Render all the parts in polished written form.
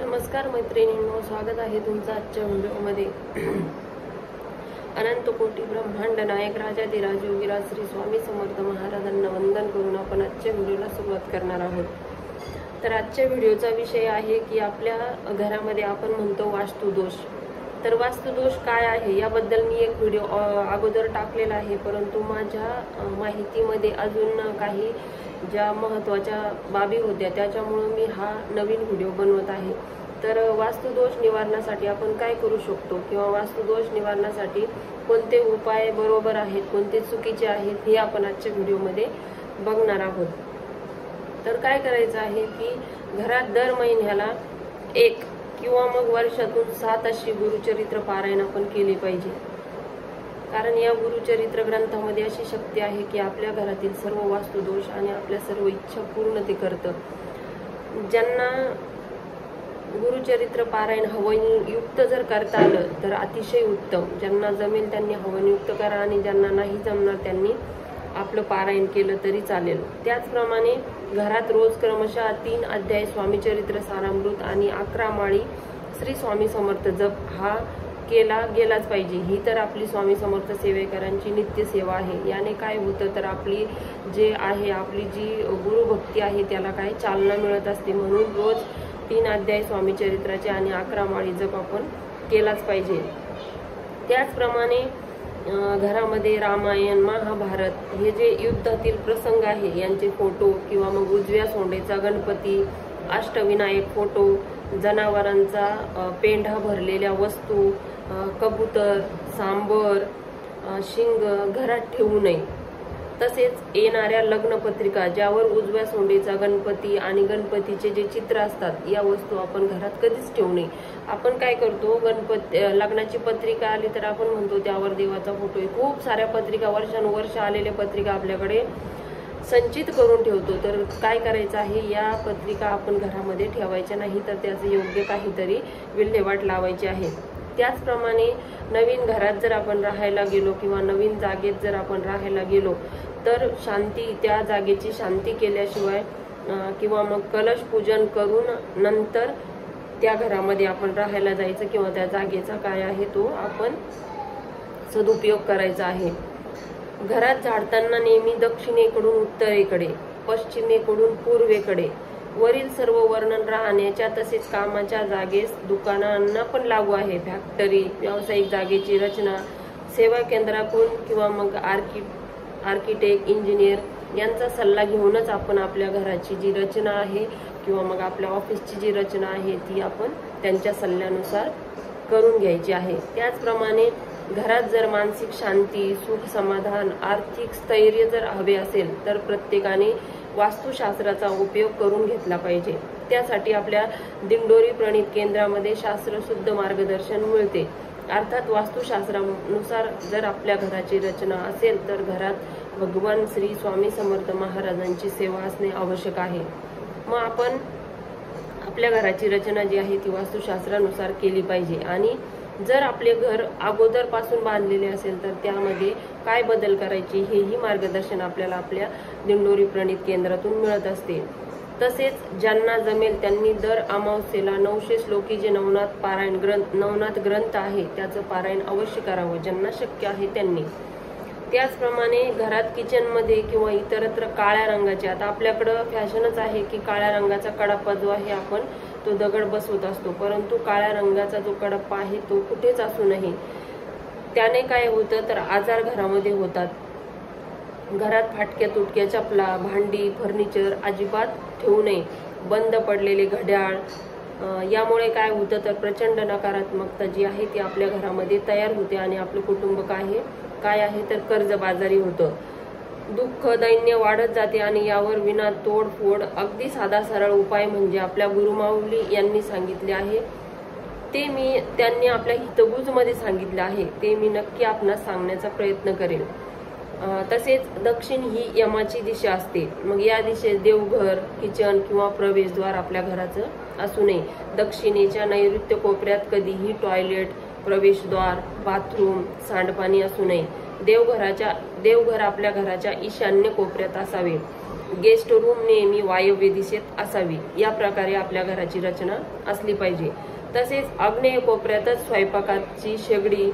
नमस्कार मैत्रिणींनो, स्वागत आहे तुमचं आजच्या व्हिडिओमध्ये। अनंत कोटी ब्रह्मांड नायक राजाधिराज योगीराज श्री स्वामी समर्थ महाराजांना वंदन करून आपण आजच्या व्हिडिओला सुरुवात करणार आहोत। तर आजच्या व्हिडिओचा विषय आहे की आपल्या घरामध्ये आपण म्हणतो वास्तुदोष। तर वास्तुदोष काय आहे याबद्दल मी एक व्हिडिओ अगोदर टाकलेला आहे, परंतु माझ्या माहितीमध्ये अजून काही ज्या महत्त्वाच्या बाबी होत्या त्याच्यामुळे मी हा नवीन व्हिडिओ बनवत आहे। तर वास्तुदोष निवारणासाठी आपण काय करू शकतो किंवा वास्तुदोष निवारणासाठी कोणते उपाय बरोबर आहेत, कोणते चुकीचे आहेत हे आपण आजच्या व्हिडिओमध्ये बघणार आहोत। तर काय करायचं आहे की घरात दर महिन्याला एक किंवा मग वर्षातून 7 अशी गुरुचरित्र पारायण आपण केली पाहिजे। कारण या गुरुचरित्र ग्रंथामध्ये अशी शक्ती आहे की आपल्या घरातील सर्व वास्तुदोष आणि आपल्या सर्व इच्छा पूर्ण ते करतं। ज्यांना गुरुचरित्र पारायण हवनयुक्त जर करता आलं तर अतिशय उत्तम। ज्यांना जमेल त्यांनी हवनयुक्त करा आणि ज्यांना नाही जमणार त्यांनी आपलं पारायण केलं तरी चालेल। त्याचप्रमाणे घरात रोज क्रमशः 3 अध्याय स्वामीचरित्र सारामृत आणि 11 माळी श्री स्वामी समर्थ जप हा केला गेलाच पाहिजे। ही तर आपली स्वामी समर्थ सेवेकरांची नित्य सेवा आहे। याने काय होतं तर आपली जे आहे आपली जी गुरुभक्ती आहे त्याला काय चालना मिळत असते। म्हणून रोज 3 अध्याय स्वामीचरित्राचे आणि 11 माळी जप आपण केलाच पाहिजे। त्याचप्रमाणे घरामध्ये रामायण महाभारत हे जे युद्धातील प्रसंग आहे यांचे फोटो किंवा मग उजव्या सोंडेचा गणपती, अष्टविनायक फोटो, जनावरांचा पेंढा भरलेल्या वस्तू, कबूतर, सांबर, शिंग घरात ठेवू नये। तसेच येणाऱ्या लग्नपत्रिका ज्यावर उजव्या सोंडेचा गणपती आणि गणपतीचे जे चित्र असतात या वस्तू आपण घरात कधीच ठेवू नये। आपण काय करतो, लग्नाची पत्रिका आली तर आपण म्हणतो त्यावर देवाचा फोटो आहे। खूप साऱ्या पत्रिका वर्षानुवर्ष आलेल्या पत्रिका आपल्याकडे संचित करून ठेवतो। तर काय करायचं आहे, या पत्रिका आपण घरामध्ये ठेवायच्या नाही, तर त्याचं योग्य काहीतरी विल्हेवाट लावायची आहे। त्याचप्रमाणे नवीन घरात जर आपण राहायला गेलो किंवा नवीन जागेत जर आपण राहायला गेलो तर शांती, त्या जागेची शांती केल्याशिवाय किंवा मग कलश पूजन करून नंतर त्या घरामध्ये आपण राहायला जायचं किंवा त्या जागेचा काय आहे तो आपण सदुपयोग करायचा आहे। घरात झाडताना नेहमी दक्षिणेकडून उत्तरेकडे, पश्चिमेकडून पूर्वेकडे, वरील सर्व वर्णन राहण्याच्या तसेच कामाच्या जागेस दुकानांना पण लागू आहे। फॅक्टरी, व्यावसायिक जागेची रचना, सेवा केंद्राकडून किंवा मग आर्किटेक्ट, इंजिनियर यांचा सल्ला घेऊनच आपण आपल्या घराची जी रचना आहे किंवा मग आपल्या ऑफिसची जी रचना आहे ती आपण त्यांच्या सल्ल्यानुसार करून घ्यायची आहे। त्याचप्रमाणे घरात जर मानसिक शांती, सुख समाधान, आर्थिक स्थैर्य जर हवे असेल तर प्रत्येकाने वास्तुशास्त्राचा उपयोग करून घेतला पाहिजे। त्यासाठी आपल्या दिंडोरी प्रणित केंद्रामध्ये शास्त्रशुद्ध मार्गदर्शन मिळते। अर्थात वास्तुशास्त्रानुसार जर आपल्या घराची रचना असेल तर घरात भगवान श्री स्वामी समर्थ महाराजांची सेवा असणे आवश्यक आहे। मग आपण आपल्या घराची रचना जी आहे ती वास्तुशास्त्रानुसार केली पाहिजे। आणि जर आपले घर अगोदर पासून बांधलेले असेल तर त्यामध्ये काय बदल करायचे हेही मार्गदर्शन आपल्याला आपल्या दिंडोरी प्रणित केंद्रातून मिळत असते। तसेच ज्यांना जमेल त्यांनी दर अमावस्येला 900 श्लोकी जे नवनाथ ग्रंथ आहे त्याचं पारायण अवश्य करावं, ज्यांना शक्य आहे त्यांनी। त्याचप्रमाणे घरात किचनमध्ये किंवा इतरत्र काळ्या रंगाचे, आता आपल्याकडं फॅशनच आहे की काळ्या रंगाचा कडाप्पा जो आहे आपण तो दगड बसवत असतो, परंतु काळ्या रंगाचा जो कडाप्पा आहे तो कुठेच असू नये। त्याने काय होतं तर आजार घरामध्ये होतात। घरात फाटक्या तुटक्या चपला, भांडी, फर्निचर अजिबात ठेवू नये। बंद पडलेले घड्याळ यामुळे काय होतं तर प्रचंड नकारात्मकता जी आहे ती आपल्या घरामध्ये तयार होते आणि आपलं कुटुंब काय आहे तर कर्जबाजारी होतं। दुःख, दैन्य वाढत जाते आणि यावर विना तोडफोड अगदी साधा सरळ उपाय म्हणजे आपल्या गुरुमाऊली यांनी सांगितले आहे ते त्यांनी आपल्या हितगुजमध्ये सांगितले आहे ते मी नक्की आपणास सांगण्याचा प्रयत्न करेल। तसेच दक्षिण ही यमाची दिशा असते। मग या दिशेस देवघर, किचन किंवा प्रवेशद्वार आपल्या घराचं असू नये। दक्षिणेच्या नैऋत्य कोपऱ्यात कधीही टॉयलेट, प्रवेशद्वार, बाथरूम, सांडपाणी असू नये। देवघर आपल्या घराच्या ईशान्य कोपऱ्यात असावे। गेस्ट रूम नेहमी वायव्य दिशेत असावी, या प्रकारे आपल्या घराची रचना असली पाहिजे। तसेच आग्नेय कोपऱ्यातच स्वयंपाकाची शेगडी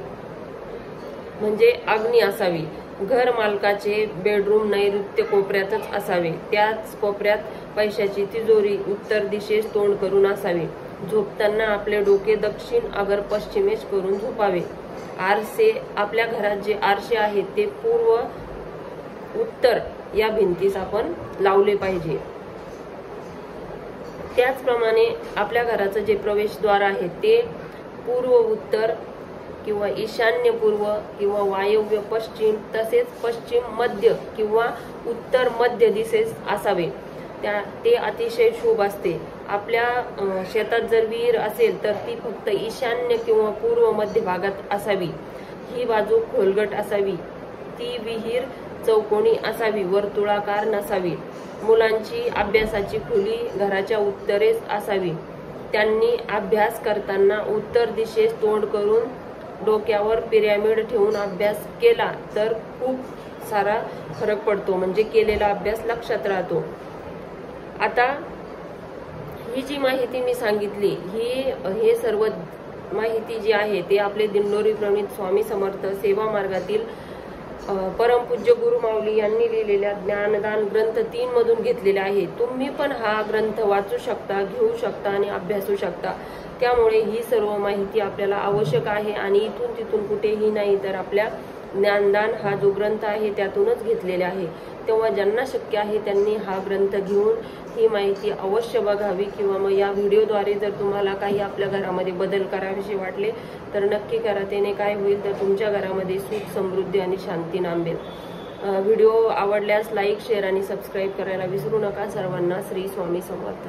म्हणजे अग्नी असावी। घर मालकाचे बेडरूम नैऋत्य कोपऱ्यातच असावे, त्याच कोपऱ्यात पैशाची तिजोरी उत्तर दिशेस तोंड करून असावी। झोपताना आपले डोके दक्षिण अगर पश्चिमेस करून झोपावे। आरसे, आपल्या घरात जे आरसे आहेत ते पूर्व उत्तर या भिंतीस आपण लावले पाहिजे। त्याचप्रमाणे आपल्या घराचं जे प्रवेशद्वार आहे ते पूर्व उत्तर किंवा ईशान्य पूर्व किंवा वायव्य पश्चिम तसेच पश्चिम मध्य किंवा उत्तर मध्य दिशेस असावे, ते अतिशय शुभ असते। आपल्या शेतात जर विहीर असेल तर ती फक्त ईशान्य किंवा पूर्व मध्य भागात असावी। ही बाजू खोलगट असावी, ती विहीर चौकोनी असावी, वर्तुळाकार नसावी। मुलांची अभ्यासाची खोली घराच्या उत्तरेस असावी। त्यांनी अभ्यास करताना उत्तर दिशेस तोंड करून डोक्यावर पिरॅमिड ठेवून अभ्यास केला तर खूप सारा फरक पडतो, म्हणजे केलेला अभ्यास लक्षात राहतो। आता ही जी माहिती मी सांगितली हे सर्व माहिती जी आहे ते आपले दिंडोरी प्रणित स्वामी समर्थ सेवा मार्गातील परमपूज्य गुरुमाऊली यांनी लिहिलेल्या ज्ञानदान ग्रंथ 3 मधून घेतलेले आहे। तुम्ही पण हा ग्रंथ वाचू शकता, घेऊ शकता आणि अभ्यासू शकता। त्यामुळे ही सर्व माहिती आपल्याला आवश्यक आहे आणि इथून तिथून कुठेही नाही, तर आपल्या ज्ञानदान हा जो ग्रंथ आहे त्यातूनच घेतलेला आहे। तेव्हा ज्यांना शक्य आहे त्यांनी हा ग्रंथ घेऊन ही माहिती अवश्य बघावी, किंवा मग या व्हिडिओद्वारे जर तुम्हाला काही आपल्या घरामध्ये बदल करावेसे वाटले तर नक्की करा। त्याने काय होईल तर तुमच्या घरामध्ये सुख, समृद्धी आणि शांती नांदेल। व्हिडिओ आवडल्यास लाईक, शेअर आणि सबस्क्राईब करायला विसरू नका। सर्वांना श्री स्वामी समर्थ।